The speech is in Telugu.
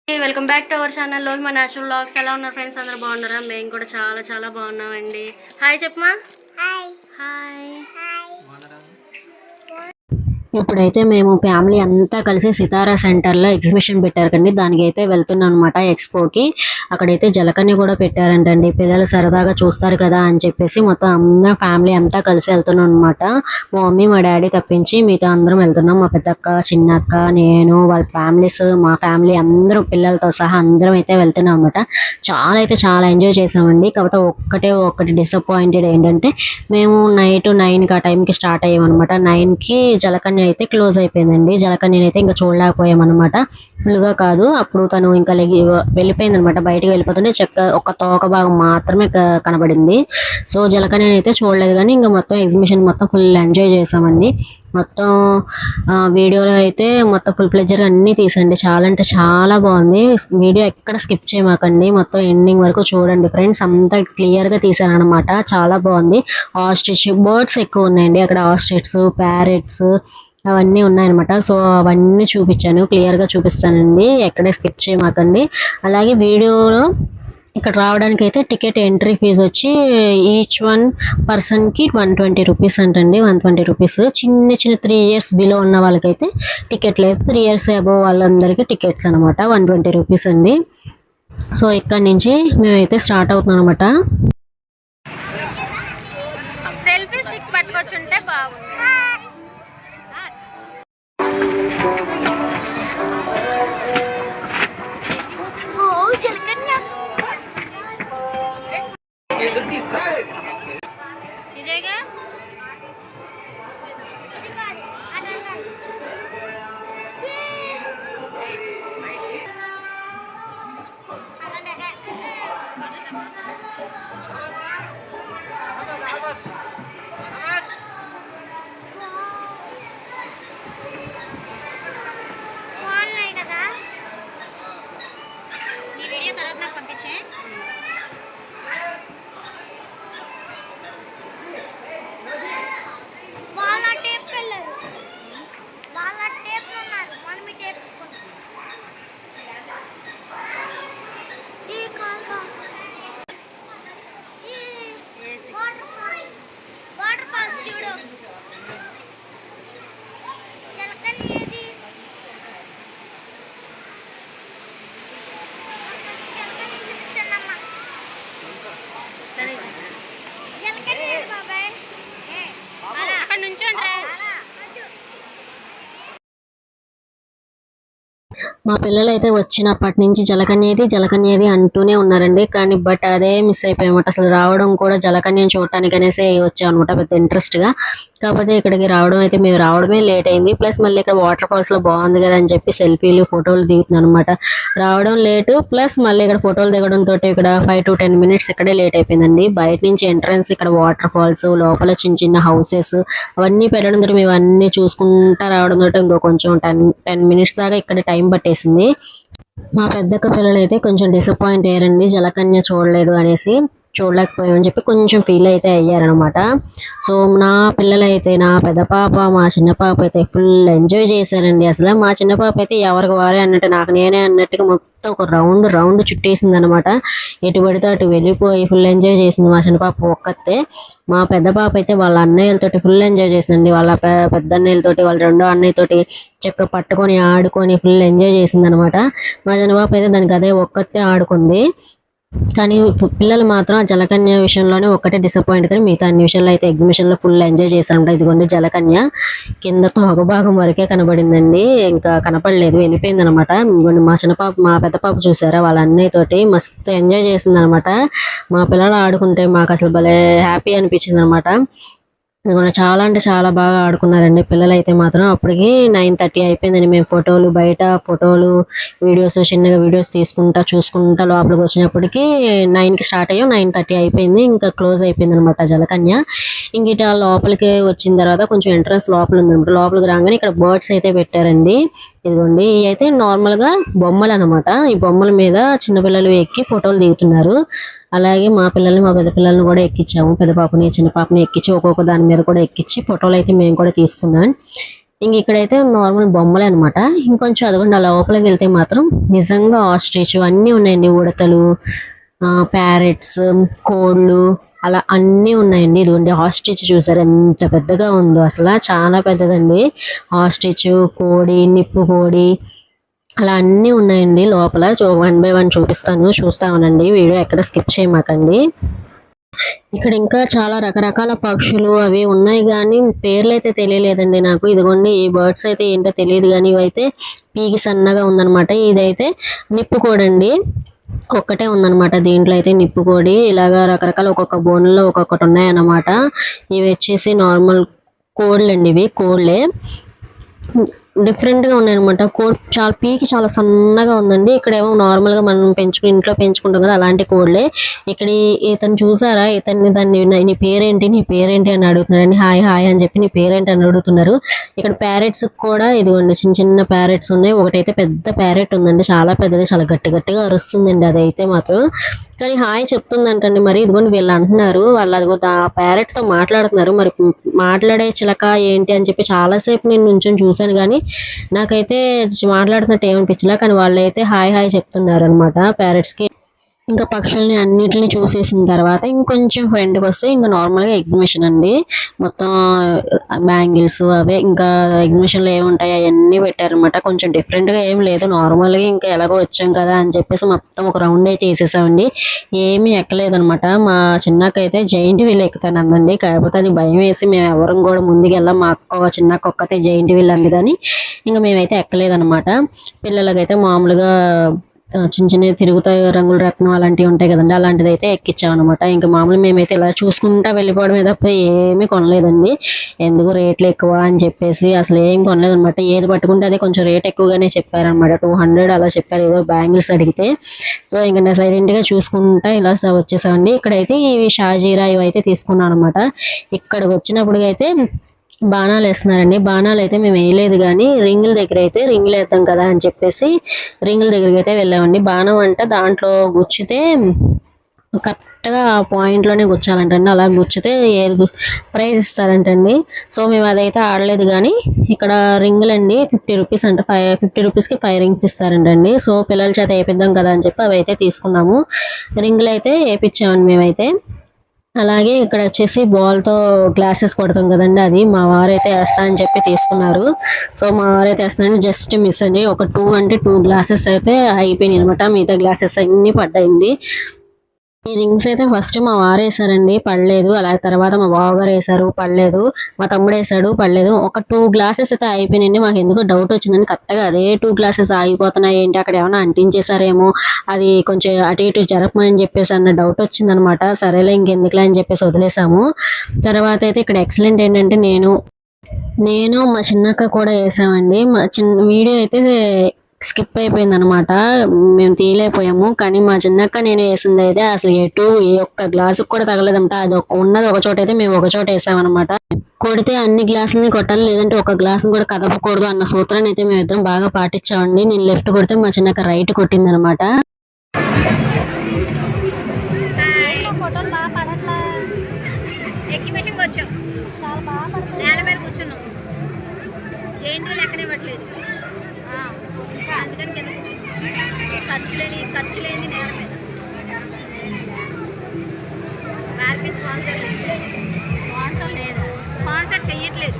Welcome back to our channel లోహిమ నేచురల్ వ్లాగ్స్. ఎలా ఉన్నారు ఫ్రెండ్స్? అందరూ బాగున్నారా? మేము కూడా చాలా చాలా బాగున్నామండి. హాయ్ చెప్పమా. Hi hi. ఇప్పుడైతే మేము ఫ్యామిలీ అంతా కలిసి సితారా సెంటర్లో ఎగ్జిబిషన్ పెట్టారు కండి. దానికి అయితే వెళ్తున్నాం అనమాట, ఎక్స్పోకి. అక్కడైతే జలకన్య కూడా పెట్టారంటండి. పిల్లలు సరదాగా చూస్తారు కదా అని చెప్పేసి మొత్తం అందరం ఫ్యామిలీ అంతా కలిసి వెళ్తున్నాం అనమాట. మా మమ్మీ మా డాడీ తప్పించి మిగతా అందరం వెళ్తున్నాం. మా పెద్దక్క, చిన్నక్క, నేను, వాళ్ళ ఫ్యామిలీస్, మా ఫ్యామిలీ అందరూ పిల్లలతో సహా అందరం అయితే వెళ్తున్నాం అనమాట. చాలా అయితే చాలా ఎంజాయ్ చేసామండి. కాకపోతే ఒక్కటి డిసప్పాయింటెడ్ ఏంటంటే మేము నైట్ 9కి ఆ టైంకి స్టార్ట్ అయ్యామన్నమాట. 9కి జలకన్య అయితే క్లోజ్ అయిపోయిందండి. జలకన్యని అయితే ఇంకా చూడలేకపోయామన్నమాట. ఫుల్గా కాదు, అప్పుడు తను ఇంకా వెళ్ళిపోయింది అనమాట. బయటకు వెళ్ళిపోతుంటే ఒక తోక భాగం మాత్రమే కనబడింది. సో జలకన్యని అయితే చూడలేదు, కానీ ఇంకా మొత్తం ఎగ్జిబిషన్ మొత్తం ఫుల్ ఎంజాయ్ చేసామండి. మొత్తం వీడియోలో అయితే మొత్తం ఫుల్ ఫ్లెడ్జర్గా అన్నీ తీసండి. చాలా అంటే చాలా బాగుంది. వీడియో ఎక్కడ స్కిప్ చేయమాకండి, మొత్తం ఎండింగ్ వరకు చూడండి ఫ్రెండ్స్. అంతా క్లియర్గా తీసాను అనమాట. చాలా బాగుంది. ఆస్ట్రిచ్ బర్డ్స్ ఎక్కువ ఉన్నాయండి అక్కడ. ఆస్ట్రిచ్స్, ప్యారెట్స్ అవన్నీ ఉన్నాయన్నమాట. సో అవన్నీ చూపించాను, క్లియర్గా చూపిస్తానండి, ఎక్కడే స్కిప్ చేయమాకండి. అలాగే వీడియోలో ఇక్కడ రావడానికి అయితే టికెట్ ఎంట్రీ ఫీజు వచ్చి ఈచ్ వన్ పర్సన్కి 120 రూపీస్ అంటండి. 120 రూపీస్. చిన్న 3 ఇయర్స్ బిలో ఉన్న వాళ్ళకైతే టికెట్ లేదు. 3 ఇయర్స్ అబోవ్ వాళ్ళందరికీ టికెట్స్ అనమాట. 120 రూపీస్ అండి. సో ఇక్కడ నుంచి మేమైతే స్టార్ట్ అవుతున్నాం అనమాట. సెల్ఫీ స్టిక్ పట్టుకొచ్చుంటే బాగుంది. ఇదేగా బాగున్నాయి కదా. ఈ వీడియో తర్వాత నాకు పంపించే. వాళ్ళ టేప్ వెళ్ళారు, వాళ్ళ టేప్ ఉన్నారు, మనం ఈ టేప్ ఈ కాల్గా వాటర్ ఫాల్స్ చూడు. జలకన్య ఏది? జలకన్య ఏది బాబాయ్? అక్కడ నుంచోండి. మా పిల్లలు అయితే వచ్చినప్పటి నుంచి జలకన్యది అంటూనే ఉన్నారండి. కానీ బట్ అదే మిస్ అయిపోయామట. అసలు రావడం కూడా జలకన్యని చూడటానికి అనేసి వచ్చామన్నమాట, పెద్ద ఇంట్రెస్ట్ గా. కాకపోతే ఇక్కడికి రావడం అయితే మేము రావడమే లేట్ అయింది. ప్లస్ మళ్ళీ ఇక్కడ వాటర్ ఫాల్స్ లో బాగుంది కదా అని చెప్పి సెల్ఫీలు, ఫోటోలు దిగుతున్నాం అనమాట. రావడం లేటు, ప్లస్ మళ్ళీ ఇక్కడ ఫోటోలు దిగడం తోటి ఇక్కడ 5 to 10 మినిట్స్ ఇక్కడే లేట్ అయిపోయిందండి. బయట నుంచి ఎంట్రన్స్, ఇక్కడ వాటర్ ఫాల్స్, లోపల చిన్న చిన్న హౌసెస్ అవన్నీ పెట్టడం తోటి మేము అన్ని చూసుకుంటా రావడం తోటి ఇంకో కొంచెం 10 మినిట్స్ దాకా ఇక్కడ టైం పట్టేసింది. మా పెద్దక్క పిల్లలు అయితే కొంచెం డిసప్పాయింట్ అయ్యారండి, జలకన్య చూడలేకపోయామని చెప్పి కొంచెం ఫీల్ అయితే అయ్యారనమాట. సో నా పిల్లలు అయితే, నా పెద్ద పాప, మా చిన్న పాప అయితే ఫుల్ ఎంజాయ్ చేశారండి. అసలు మా చిన్న పాప అయితే ఎవరికి వారే అన్నట్టు, నాకు నేనే అన్నట్టుగా మొత్తం ఒక రౌండ్ చుట్టేసింది అనమాట. ఎటు పడితే అటు వెళ్ళిపోయి ఫుల్ ఎంజాయ్ చేసింది మా చిన్న పాప ఒక్కతే. మా పెద్ద పాప అయితే వాళ్ళ అన్నయ్యలతోటి ఫుల్ ఎంజాయ్ చేసిందండి. వాళ్ళ పెద్ద అన్నయ్యలతోటి, వాళ్ళ రెండో అన్నయ్యతోటి చెక్క పట్టుకొని ఆడుకొని ఫుల్ ఎంజాయ్ చేసింది అనమాట. మా చిన్న పాప అయితే దానికి అదే ఒక్కతే ఆడుకుంది. కానీ పిల్లలు మాత్రం ఆ జలకన్య విషయంలోనే ఒక్కటే డిసప్పాయింట్, కానీ మిగతా అన్ని విషయాల్లో అయితే ఎగ్జిబిషన్ లో ఫుల్ ఎంజాయ్ చేశారంట. ఇదిగోండి జలకన్య కింద తోక భాగం వరకే కనబడిందండి, ఇంకా కనపడలేదు, వెళ్ళిపోయింది అనమాట. ఇదిగోండి మా పెద్ద పాప చూసారా, వాళ్ళ అన్నయ్య తోటి మస్తు ఎంజాయ్ చేసింది అనమాట. మా పిల్లలు ఆడుకుంటే మాకు అసలు భలే హ్యాపీ అనిపించింది అనమాట. ఇదిగోండి చాలా అంటే చాలా బాగా ఆడుకున్నారండి పిల్లలు అయితే మాత్రం. అప్పటికి 9:30 అయిపోయిందండి. మేము బయట ఫోటోలు, వీడియోస్, చిన్నగా వీడియోస్ చూసుకుంటా లోపలికి వచ్చినప్పటికి 9కి స్టార్ట్ అయ్యాం. 9:30 అయిపోయింది, ఇంకా క్లోజ్ అయిపోయింది అనమాట జలకన్య. ఇంక ఇట లోపలికి వచ్చిన తర్వాత కొంచెం ఎంట్రన్స్ లోపల ఉందన్నమాట. లోపలికి రాగానే ఇక్కడ బర్డ్స్ అయితే పెట్టారండి. ఇదిగోండి ఇవి అయితే నార్మల్గా బొమ్మలు అనమాట. ఈ బొమ్మల మీద చిన్నపిల్లలు ఎక్కి ఫోటోలు దిగుతున్నారు. అలాగే మా పిల్లల్ని, మా పెద్ద పిల్లల్ని కూడా ఎక్కించాము. పెద్ద పాపని, చిన్న పాపని ఎక్కించి ఒక్కొక్క దాని మీద కూడా ఎక్కించి ఫోటోలు అయితే మేము కూడా తీసుకున్నాం. ఇంక ఇక్కడైతే నార్మల్ బొమ్మలే అనమాట. ఇంకొంచెం అదిగోండి ఆ లోపలికి వెళ్తే మాత్రం నిజంగా ఆస్ట్రిచ్ అన్నీ ఉన్నాయండి. ఉడతలు, ప్యారెట్స్, కోళ్ళు అలా అన్నీ ఉన్నాయండి. ఇదిగోండి ఆస్ట్రిచ్ చూసారు ఎంత పెద్దగా ఉందో, అసలు చాలా పెద్దదండి. ఆస్ట్రిచ్, కోడి, నిప్పు కోడి అలా అన్నీ ఉన్నాయండి లోపల. వన్ బై వన్ చూపిస్తాను, చూస్తా ఉండండి. వీడియో ఎక్కడ స్కిప్ చేయమాకండి. ఇక్కడ ఇంకా చాలా రకరకాల పక్షులు అవి ఉన్నాయి కానీ పేర్లు అయితే తెలియలేదండి నాకు. ఇదిగోండి ఈ బర్డ్స్ అయితే ఏంటో తెలియదు కానీ ఇవైతే పీకి సన్నగా ఉందన్నమాట. ఇదైతే నిప్పుకోడండి, ఒక్కటే ఉందన్నమాట. దీంట్లో అయితే నిప్పుకోడి ఇలాగా రకరకాల ఒక్కొక్క బోన్లో ఒక్కొక్కటి ఉన్నాయన్నమాట. ఇవి వచ్చేసి నార్మల్ కోళ్ళండి, ఇవి కోళ్ళే, డిఫరెంట్ గా ఉన్నాయన్నమాట. కోడి చాలా పీకి చాలా సన్నగా ఉందండి. ఇక్కడేమో నార్మల్ గా మనం ఇంట్లో పెంచుకుంటాం కదా అలాంటి కోళ్ళే. ఇక్కడ ఇతను చూసారా, దాన్ని నీ పేరేంటి నీ పేరేంటి అని అడుగుతున్నారండి. హాయ్ హాయ్ అని చెప్పి నీ పేరేంటి అని అడుగుతున్నారు. ఇక్కడ ప్యారెట్స్ కూడా ఇదిగోండి చిన్న చిన్న ప్యారెట్స్ ఉన్నాయి. ఒకటైతే పెద్ద ప్యారెట్ ఉందండి, చాలా పెద్దది, చాలా గట్టి గట్టిగా అరుస్తుందండి అదైతే మాత్రం. కానీ హాయ్ చెప్తుందంటండి. మరి ఇదిగోండి వీళ్ళు అంటున్నారు, వాళ్ళు అదిగో ఆ ప్యారెట్ తో మాట్లాడుతున్నారు. మరి మాట్లాడే చిలక ఏంటి అని చెప్పి చాలాసేపు నేను నుంచొని చూశాను కానీ నాకైతే మాట్లాడుతున్నట్టు ఏమనిపించలే. కానీ వాళ్ళైతే హాయ్ హాయ్ చెప్తున్నారు అనమాట ప్యారెట్స్ కి. ఇంకా పక్షుల్ని అన్నిటిని చూసేసిన తర్వాత ఇంకొంచెం ఫ్రెండ్కి వస్తే ఇంకా నార్మల్గా ఎగ్జిబిషన్ అండి. మొత్తం బ్యాంగిల్స్ అవే ఇంకా ఎగ్జిబిషన్లో ఏముంటాయి అవన్నీ పెట్టారనమాట. కొంచెం డిఫరెంట్గా ఏం లేదు, నార్మల్గా ఇంకా ఎలాగో వచ్చాం కదా అని చెప్పేసి మొత్తం ఒక రౌండ్ అయితే వేసేసామండి. ఏమీ ఎక్కలేదనమాట. మా చిన్నకైతే జైంట్ వీల్ ఎక్కుతాను అందండి, కాకపోతే అది భయం వేసి మేము ఎవరం కూడా ముందుకు వెళ్ళాం. మా చిన్నక్క ఒక్కతే జైంట్ వీల్ అంది కానీ ఇంకా మేమైతే ఎక్కలేదనమాట. పిల్లలకైతే మామూలుగా చిన్న చిన్న తిరుగుతాయి రంగుల రత్నం అలాంటివి ఉంటాయి కదండి, అలాంటిది అయితే ఎక్కించామన్నమాట. ఇంకా మామూలు మేమైతే ఇలా చూసుకుంటా వెళ్ళిపోవడమే తప్ప ఏమీ కొనలేదండి. ఎందుకు రేట్లు ఎక్కువ అని చెప్పేసి అసలు ఏం కొనలేదన్నమాట. ఏది పట్టుకుంటే అదే కొంచెం రేట్ ఎక్కువగానే చెప్పారనమాట. 200 అలా చెప్పారు ఏదో బ్యాంగిల్స్ అడిగితే. సో ఇంకా నేను సైలెంట్గా చూసుకుంటా ఇలా వచ్చేసామండి. ఇక్కడైతే ఇవి షాజీరా ఇవైతే తీసుకున్నాను అనమాట. ఇక్కడికి వచ్చినప్పుడు అయితే బాణాలు వేస్తున్నారండి. బాణాలు అయితే మేము వేయలేదు కానీ రింగుల దగ్గర అయితే రింగులు వేద్దాం కదా అని చెప్పేసి రింగుల దగ్గరికి అయితే వెళ్ళామండి. బాణం అంటే దాంట్లో గుచ్చితే కరెక్ట్గా ఆ పాయింట్లోనే గుచ్చాలంటండి. అలా గుచ్చితే ఏది ప్రైజ్ ఇస్తారంటండి. సో మేము అదైతే ఆడలేదు కానీ ఇక్కడ రింగులండి 50 రూపీస్ అంట. 50 రూపీస్కి 5 రింగ్స్ ఇస్తారంటండి. సో పిల్లల చేత వేపిద్దాం కదా అని చెప్పి అవి అయితే తీసుకున్నాము. రింగులు అయితే వేపించామండి మేమైతే. అలాగే ఇక్కడ వచ్చేసి బాల్తో గ్లాసెస్ కొడతాం కదండి, అది మా వారైతే వేస్తా అని చెప్పి తీసుకున్నారు. సో మా వారైతే వేస్తానని జస్ట్ మిస్ అండి. ఒక 2 గ్లాసెస్ అయితే అయిపోయినాయి అనమాట. మిగతా గ్లాసెస్ అన్ని పడ్డాయండి. ఈ రింగ్స్ అయితే ఫస్ట్ మా వారు వేసారండి, పడలేదు. అలాగే తర్వాత మా బావగారు వేసారు, పడలేదు. మా తమ్ముడు వేసాడు, పడలేదు. ఒక 2 గ్లాసెస్ అయితే అయిపోయినాయండి. మాకు ఎందుకో డౌట్ వచ్చిందండి, కరెక్ట్గా అదే 2 గ్లాసెస్ ఆగిపోతున్నాయి ఏంటి, అక్కడ ఏమైనా అంటించేసారేమో, అది కొంచెం అటు ఇటు జరపమని చెప్పేసి అన్న డౌట్ వచ్చిందనమాట. సరేలే ఇంకెందుకులే అని చెప్పేసి వదిలేసాము. తర్వాత అయితే ఇక్కడ ఎక్సలెంట్ ఏంటంటే నేను మా చిన్నక్క కూడా వేసామండి. మా వీడియో అయితే స్కిప్ అయిపోయింది అనమాట, మేము తీయలేకపోయాము. కానీ మా చిన్నక్క నేను వేసింది అయితే అసలు ఏ ఒక్క గ్లాసు కూడా తగలేదంట. అది ఉన్నది ఒక చోట అయితే మేము ఒక చోట వేసామన్నమాట. కొడితే అన్ని గ్లాసులని కొట్టాలి, లేదంటే ఒక గ్లాసుని కూడా కదపకూడదు అన్న సూత్రాన్ని అయితే మేము ఇద్దరం బాగా పాటించామండి. నేను లెఫ్ట్ కొడితే మా చిన్నక్క రైట్ కొట్టింది అనమాట. ఖర్చు లేని నేల మీద స్పాన్సర్ చెయ్యట్లేదు.